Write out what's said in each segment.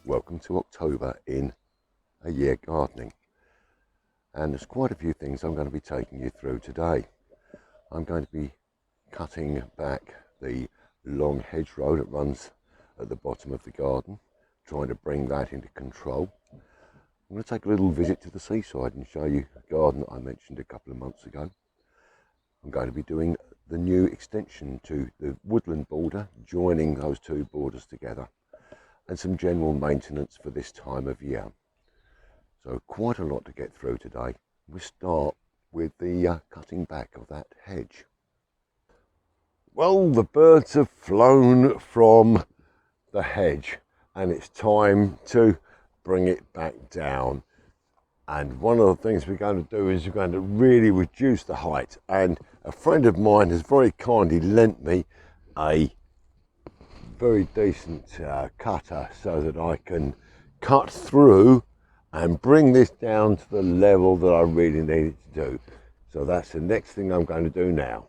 Welcome to October in A Year Gardening, and there's quite a few things I'm going to be taking you through today. I'm going to be cutting back the long hedgerow that runs at the bottom of the garden, trying to bring that into control. I'm going to take a little visit to the seaside and show you the garden I mentioned a couple of months ago. I'm going to be doing the new extension to the woodland border, joining those two borders together, and some general maintenance for this time of year. So quite a lot to get through today. We start with the cutting back of that hedge. Well, the birds have flown from the hedge and it's time to bring it back down. And one of the things we're going to do is we're going to really reduce the height. And a friend of mine has very kindly lent me a very decent cutter so that I can cut through and bring this down to the level that I really need it to do. So that's the next thing I'm going to do now.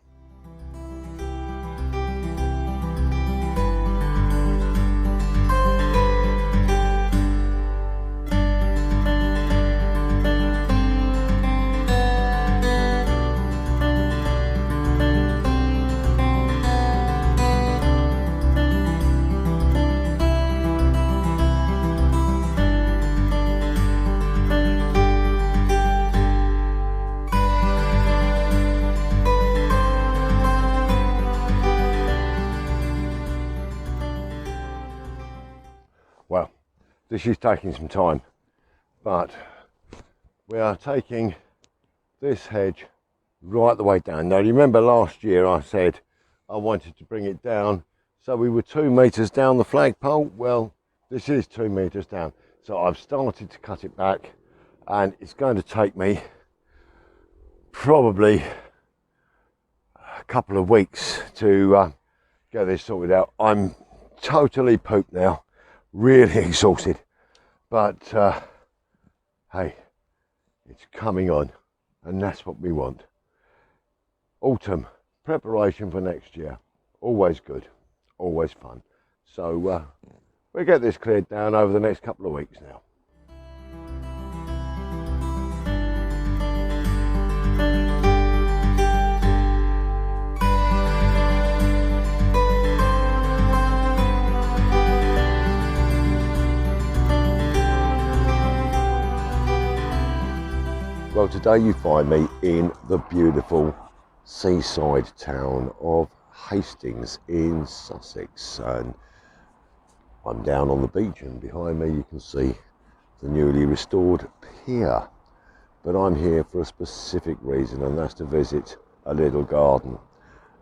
Well, this is taking some time, but we are taking this hedge right the way down. Now, you remember last year I said I wanted to bring it down so we were 2 meters down the flagpole. Well, this is 2 meters down. So I've started to cut it back, and it's going to take me probably a couple of weeks to get this sorted out. I'm totally pooped now. Really exhausted, but hey, it's coming on, and that's what we want. Autumn, preparation for next year, always good, always fun. So we'll get this cleared down over the next couple of weeks now. Well, today you find me in the beautiful seaside town of Hastings in Sussex, and I'm down on the beach, and behind me you can see the newly restored pier. But I'm here for a specific reason, and that's to visit a little garden.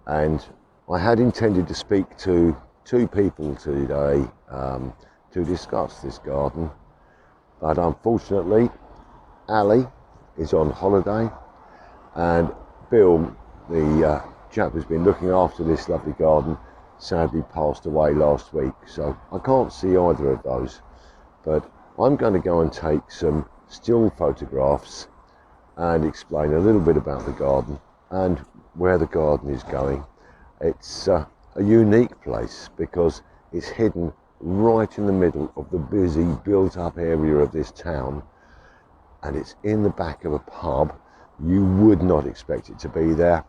And I had intended to speak to two people today to discuss this garden, but unfortunately Ali is on holiday, and Bill, the chap who's been looking after this lovely garden, sadly passed away last week, so I can't see either of those. But I'm going to go and take some still photographs and explain a little bit about the garden and where the garden is going. It's a unique place because it's hidden right in the middle of the busy built-up area of this town, and it's in the back of a pub. You would not expect it to be there,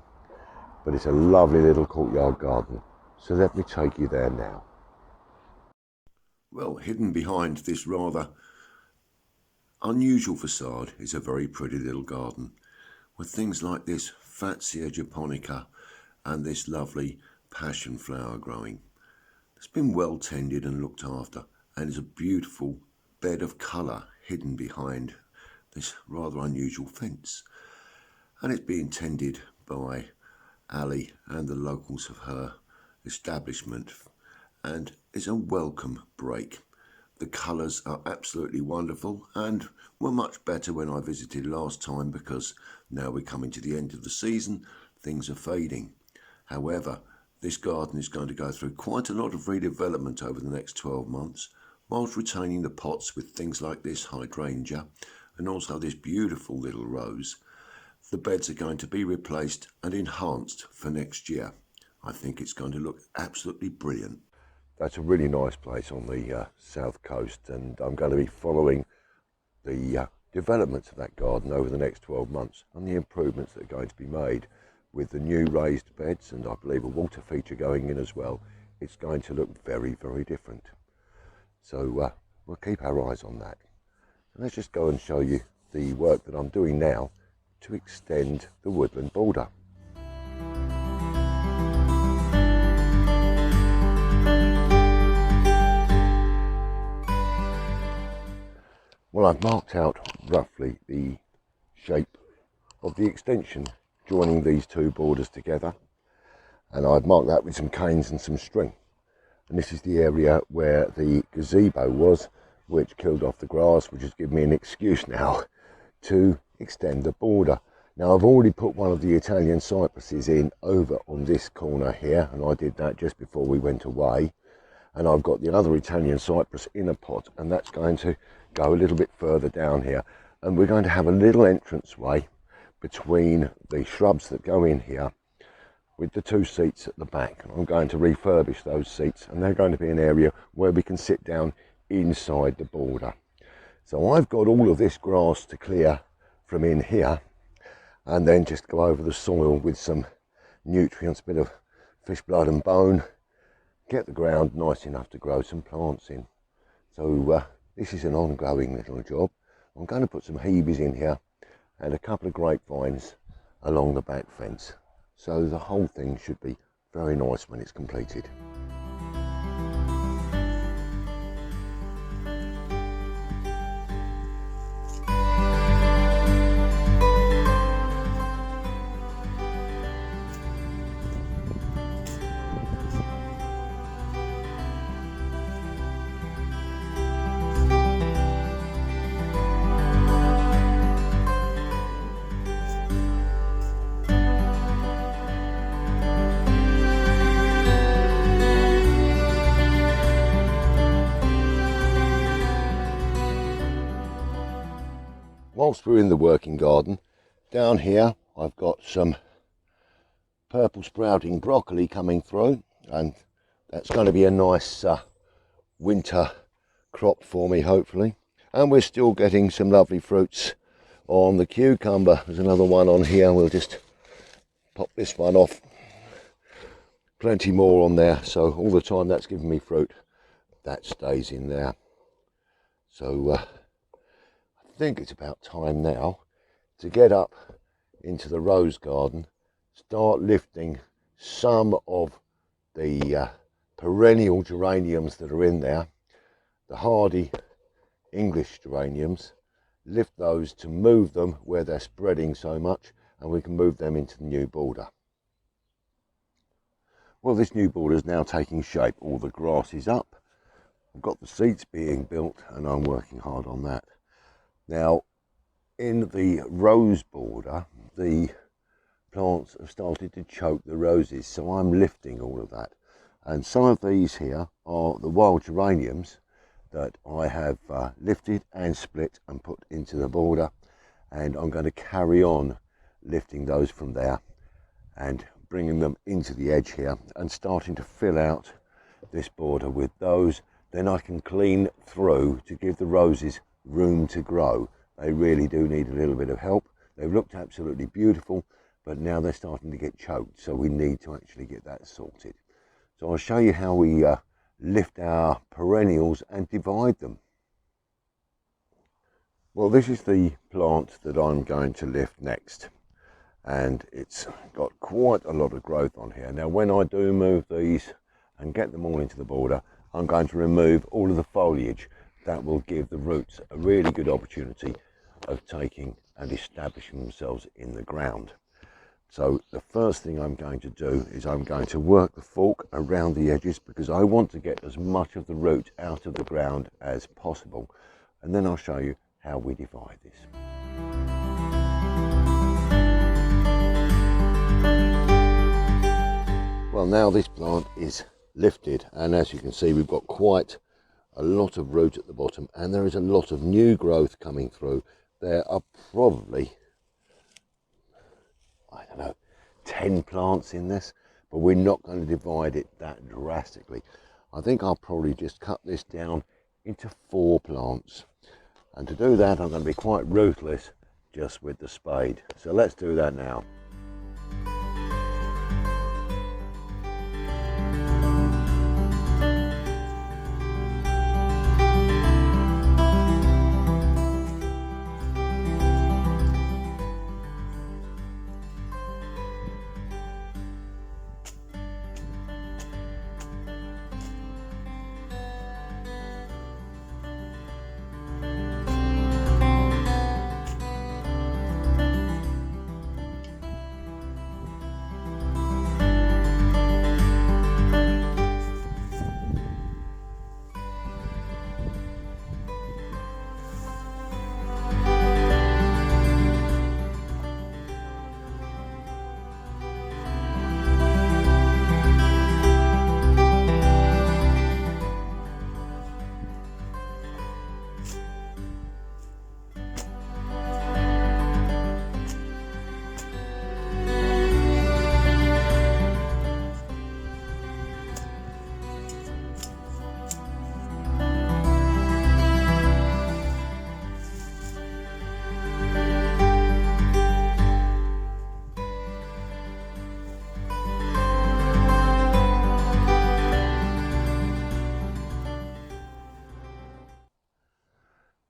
but it's a lovely little courtyard garden. So let me take you there now. Well, hidden behind this rather unusual facade is a very pretty little garden with things like this Fatsia japonica and this lovely passion flower growing. It's been well tended and looked after, and is a beautiful bed of colour hidden behind this rather unusual fence, and it's being tended by Ali and the locals of her establishment, and it's a welcome break. The colours are absolutely wonderful and were much better when I visited last time, because now we're coming to the end of the season, things are fading. However, this garden is going to go through quite a lot of redevelopment over the next 12 months, whilst retaining the pots with things like this hydrangea and also this beautiful little rose. The beds are going to be replaced and enhanced for next year. I think it's going to look absolutely brilliant. that's a really nice place on the south coast, and I'm going to be following the developments of that garden over the next 12 months and the improvements that are going to be made with the new raised beds, and I believe a water feature going in as well. It's going to look very, very different. So we'll keep our eyes on that. And let's just go and show you the work that I'm doing now to extend the woodland border. Well, I've marked out roughly the shape of the extension joining these two borders together, and I've marked that with some canes and some string. And this is the area where the gazebo was, which killed off the grass, which has given me an excuse now to extend the border. Now, I've already put one of the Italian cypresses in over on this corner here, and I did that just before we went away. And I've got the other Italian cypress in a pot, and that's going to go a little bit further down here. And we're going to have a little entranceway between the shrubs that go in here with the two seats at the back. And I'm going to refurbish those seats, and they're going to be an area where we can sit down inside the border. So I've got all of this grass to clear from in here, and then just go over the soil with some nutrients, a bit of fish blood and bone, get the ground nice enough to grow some plants in. So this is an ongoing little job. I'm going to put some hebes in here and a couple of grapevines along the back fence. So the whole thing should be very nice when it's completed. Whilst we're in the working garden, down here I've got some purple sprouting broccoli coming through, and that's going to be a nice winter crop for me, hopefully. And we're still getting some lovely fruits on the cucumber. There's another one on here. We'll just pop this one off. Plenty more on there, so all the time that's giving me fruit, that stays in there. So I think it's about time now to get up into the rose garden, start lifting some of the perennial geraniums that are in there, the hardy English geraniums, lift those to move them where they're spreading so much, and we can move them into the new border. Well, this new border is now taking shape. All the grass is up. I've got the seats being built, and I'm working hard on that. Now, in the rose border, the plants have started to choke the roses, so I'm lifting all of that. And some of these here are the wild geraniums that I have lifted and split and put into the border, and I'm going to carry on lifting those from there and bringing them into the edge here and starting to fill out this border with those. Then I can clean through to give the roses room to grow. They really do need a little bit of help. They've looked absolutely beautiful, but now they're starting to get choked, so we need to actually get that sorted. So I'll show you how we lift our perennials and divide them. Well, this is the plant that I'm going to lift next, and it's got quite a lot of growth on here. Now, when I do move these and get them all into the border, I'm going to remove all of the foliage. That will give the roots a really good opportunity of taking and establishing themselves in the ground. So the first thing I'm going to do is I'm going to work the fork around the edges, because I want to get as much of the root out of the ground as possible. And then I'll show you how we divide this. Well, now this plant is lifted, and as you can see, we've got quite a lot of root at the bottom, and there is a lot of new growth coming through. There are probably, I don't know, 10 plants in this, but we're not going to divide it that drastically. I think I'll probably just cut this down into 4 plants. And to do that, I'm going to be quite ruthless just with the spade. So let's do that now.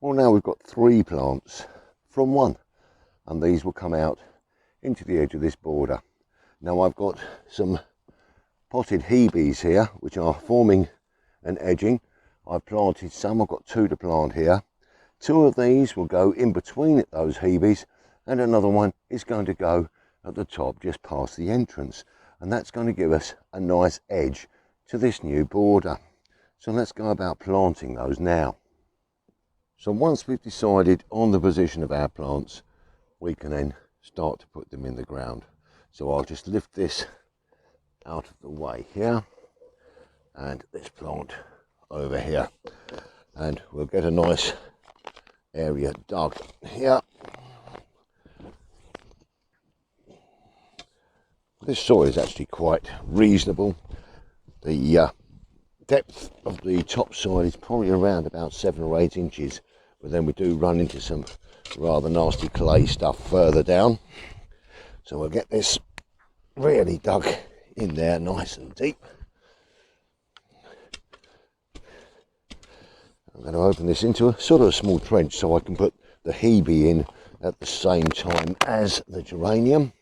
Well, now we've got 3 plants from 1, and these will come out into the edge of this border. Now I've got some potted hebes here which are forming an edging. I've planted some, I've got 2 to plant here. 2 of these will go in between those hebes, and another one is going to go at the top just past the entrance, and that's going to give us a nice edge to this new border. So let's go about planting those now. So once we've decided on the position of our plants, we can then start to put them in the ground. So I'll just lift this out of the way here, and this plant over here, and we'll get a nice area dug here. This soil is actually quite reasonable. The depth of the topsoil is probably around about 7 or 8 inches, but then we do run into some rather nasty clay stuff further down. So we'll get this really dug in there nice and deep. I'm going to open this into a sort of a small trench so I can put the hebe in at the same time as the geranium.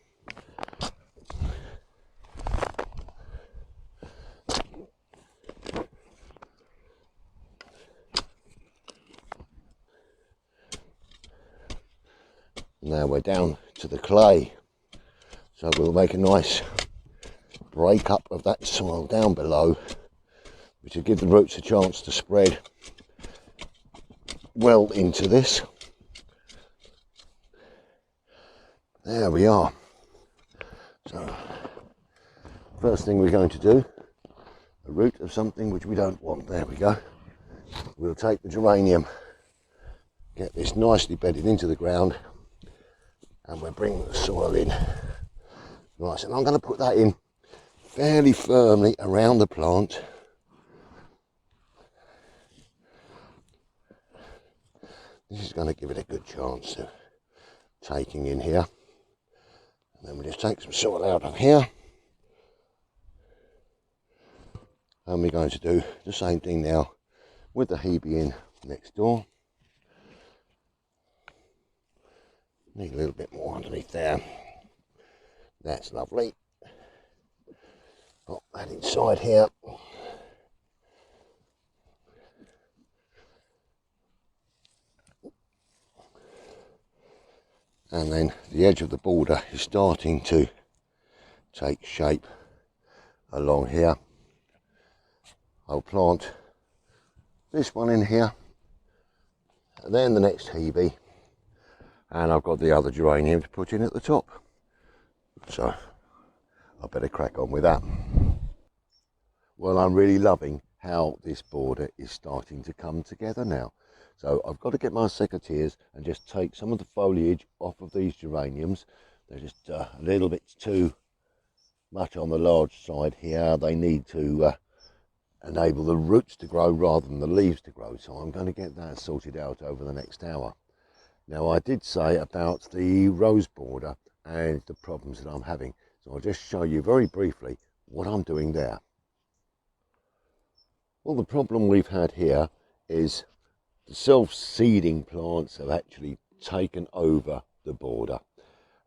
Now we're down to the clay, so we'll make a nice break up of that soil down below, which will give the roots a chance to spread well into this. There we are. So first thing we're going to do, a root of something which we don't want. There we go. We'll take the geranium, get this nicely bedded into the ground, and we'll bring the soil in. Right, and I'm going to put that in fairly firmly around the plant. This is going to give it a good chance of taking in here. And then we'll just take some soil out of here. And we're going to do the same thing now with the hebe in next door. Need a little bit more underneath there. That's lovely. Pop that inside here. And then the edge of the border is starting to take shape along here. I'll plant this one in here, and then the next hebe, and I've got the other geranium to put in at the top. So I better crack on with that. Well, I'm really loving how this border is starting to come together now. So I've got to get my secateurs and just take some of the foliage off of these geraniums. They're just a little bit too much on the large side here. They need to enable the roots to grow rather than the leaves to grow. So I'm going to get that sorted out over the next hour. Now, I did say about the rose border and the problems that I'm having. So I'll just show you very briefly what I'm doing there. Well, the problem we've had here is the self-seeding plants have actually taken over the border.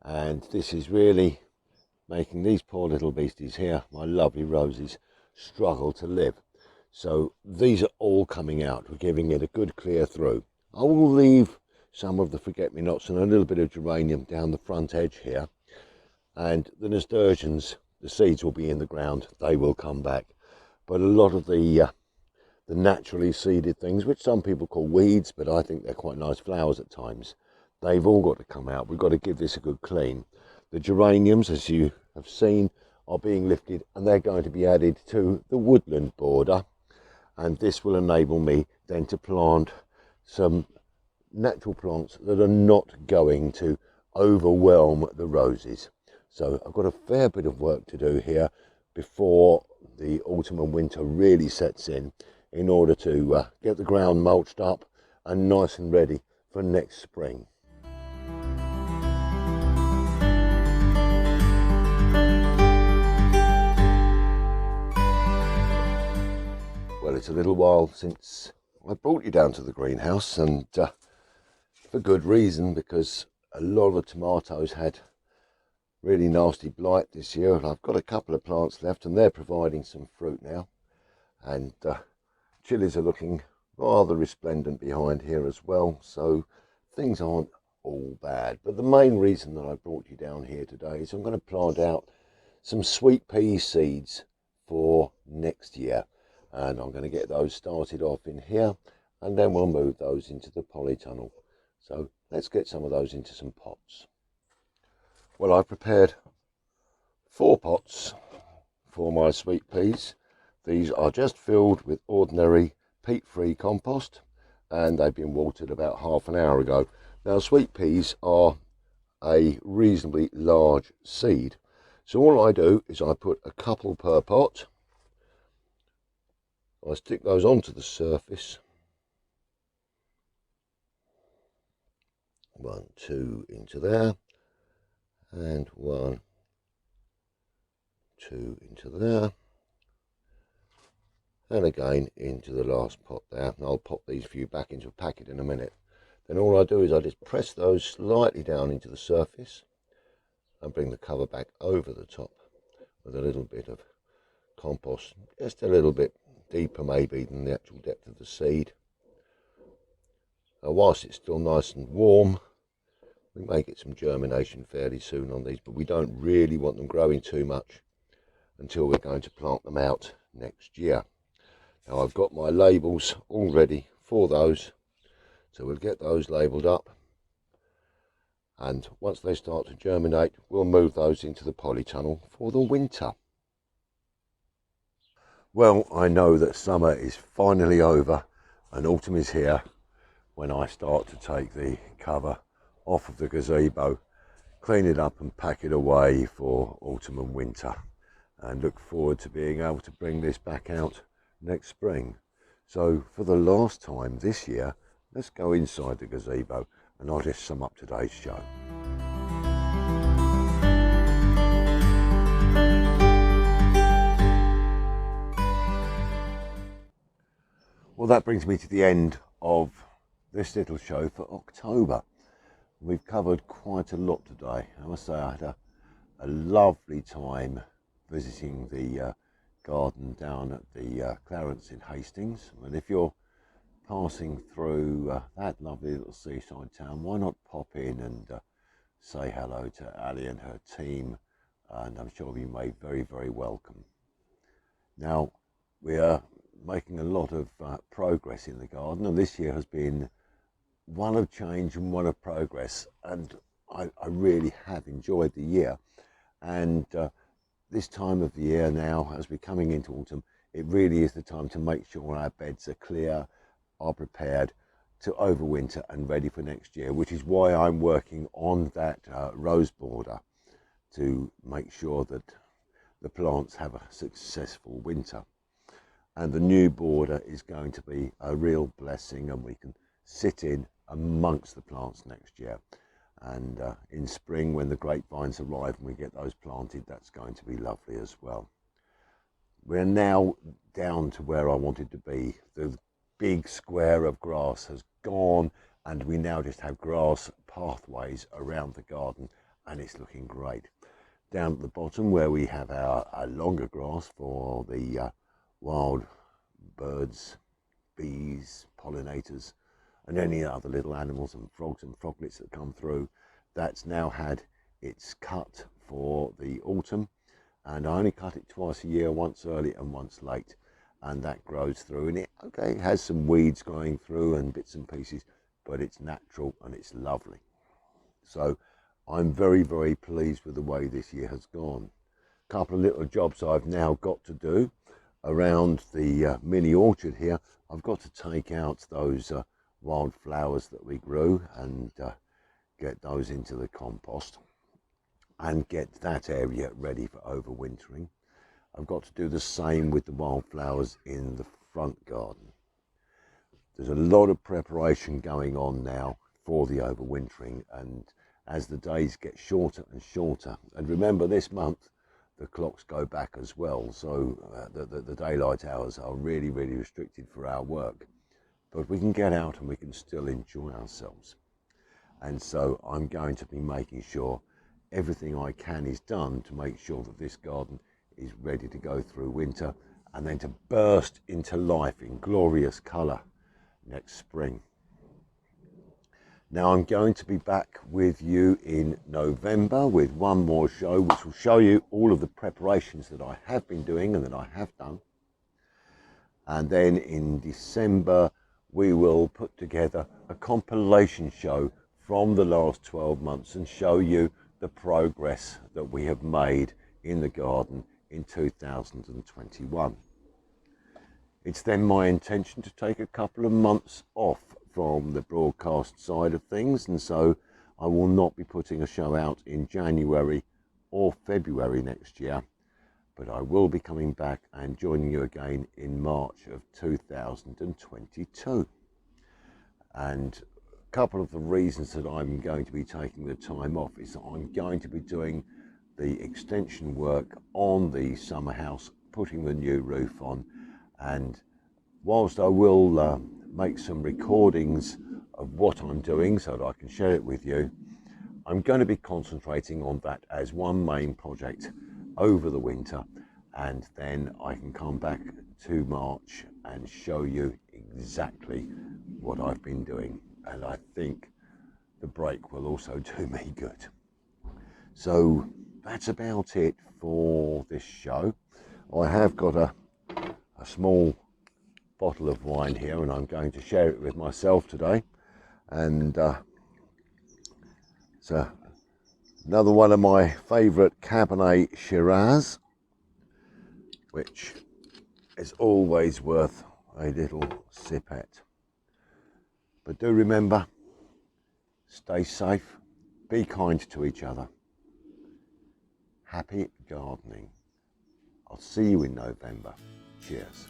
And this is really making these poor little beasties here, my lovely roses, struggle to live. So these are all coming out. We're giving it a good clear through. I will leave some of the forget-me-nots and a little bit of geranium down the front edge here. And the nasturtiums, the seeds will be in the ground. They will come back. But a lot of the naturally seeded things, which some people call weeds, but I think they're quite nice flowers at times, they've all got to come out. We've got to give this a good clean. The geraniums, as you have seen, are being lifted and they're going to be added to the woodland border. And this will enable me then to plant some natural plants that are not going to overwhelm the roses. So I've got a fair bit of work to do here before the autumn and winter really sets in order to get the ground mulched up and nice and ready for next spring. Well, it's a little while since I brought you down to the greenhouse, and for good reason, because a lot of the tomatoes had really nasty blight this year, and I've got a couple of plants left and they're providing some fruit now. And chilies are looking rather resplendent behind here as well, so things aren't all bad. But the main reason that I brought you down here today is I'm going to plant out some sweet pea seeds for next year, and I'm going to get those started off in here, and then we'll move those into the polytunnel. So let's get some of those into some pots. Well, I've prepared 4 pots for my sweet peas. These are just filled with ordinary peat-free compost, and they've been watered about half an hour ago. Now, sweet peas are a reasonably large seed, so all I do is I put a couple per pot. I stick those onto the surface. 1, 2 into there, and 1, 2 into there, and again into the last pot there. And I'll pop these few back into a packet in a minute. Then all I do is I just press those slightly down into the surface and bring the cover back over the top with a little bit of compost, just a little bit deeper maybe than the actual depth of the seed. Now, whilst it's still nice and warm, we may get some germination fairly soon on these, but we don't really want them growing too much until we're going to plant them out next year. Now, I've got my labels all ready for those, so we'll get those labelled up, and once they start to germinate, we'll move those into the polytunnel for the winter. Well, I know that summer is finally over and autumn is here when I start to take the cover off of the gazebo, clean it up and pack it away for autumn and winter, and look forward to being able to bring this back out next spring. So for the last time this year, let's go inside the gazebo and I'll just sum up today's show. Well, that brings me to the end of this little show for October. We've covered quite a lot today. I must say I had a lovely time visiting the garden down at the Clarence in Hastings. And if you're passing through that lovely little seaside town, why not pop in and say hello to Ali and her team, and I'm sure you'll be made very, very welcome. Now, we are making a lot of progress in the garden, and this year has been one of change and one of progress, and I really have enjoyed the year. And this time of the year now, as we're coming into autumn, it really is the time to make sure our beds are clear, are prepared to overwinter and ready for next year, which is why I'm working on that rose border to make sure that the plants have a successful winter. and the new border is going to be a real blessing, and we can sit in amongst the plants next year. And in spring, when the grapevines arrive and we get those planted, that's going to be lovely as well. We're now down to where I wanted to be. The big square of grass has gone, and we now just have grass pathways around the garden, and it's looking great. Down at the bottom where we have our longer grass for the wild birds, bees, pollinators, and any other little animals and frogs and froglets that come through, that's now had its cut for the autumn, and I only cut it twice a year, once early and once late, and that grows through, and it has some weeds growing through and bits and pieces, but it's natural and it's lovely. So I'm very, very pleased with the way this year has gone. A couple of little jobs I've now got to do around the mini orchard here. I've got to take out those wild flowers that we grew and get those into the compost and get that area ready for overwintering. I've got to do the same with the wildflowers in the front garden. There's a lot of preparation going on now for the overwintering, and as the days get shorter and shorter, and remember this month the clocks go back as well, so the daylight hours are really, really restricted for our work, but we can get out and we can still enjoy ourselves. And so I'm going to be making sure everything I can is done to make sure that this garden is ready to go through winter and then to burst into life in glorious colour next spring. Now I'm going to be back with you in November with one more show, which will show you all of the preparations that I have been doing and that I have done. And then in December we will put together a compilation show from the last 12 months and show you the progress that we have made in the garden in 2021. It's then my intention to take a couple of months off from the broadcast side of things, and so I will not be putting a show out in January or February next year, but I will be coming back and joining you again in March of 2022. And a couple of the reasons that I'm going to be taking the time off is that I'm going to be doing the extension work on the summer house, putting the new roof on, and whilst I will make some recordings of what I'm doing so that I can share it with you, I'm going to be concentrating on that as one main project over the winter, and then I can come back to March and show you exactly what I've been doing, and I think the break will also do me good. So that's about it for this show. I have got a small bottle of wine here, and I'm going to share it with myself today, and it's another one of my favourite Cabernet Shiraz, which is always worth a little sip at. But do remember, stay safe, be kind to each other. Happy gardening. I'll see you in November. Cheers.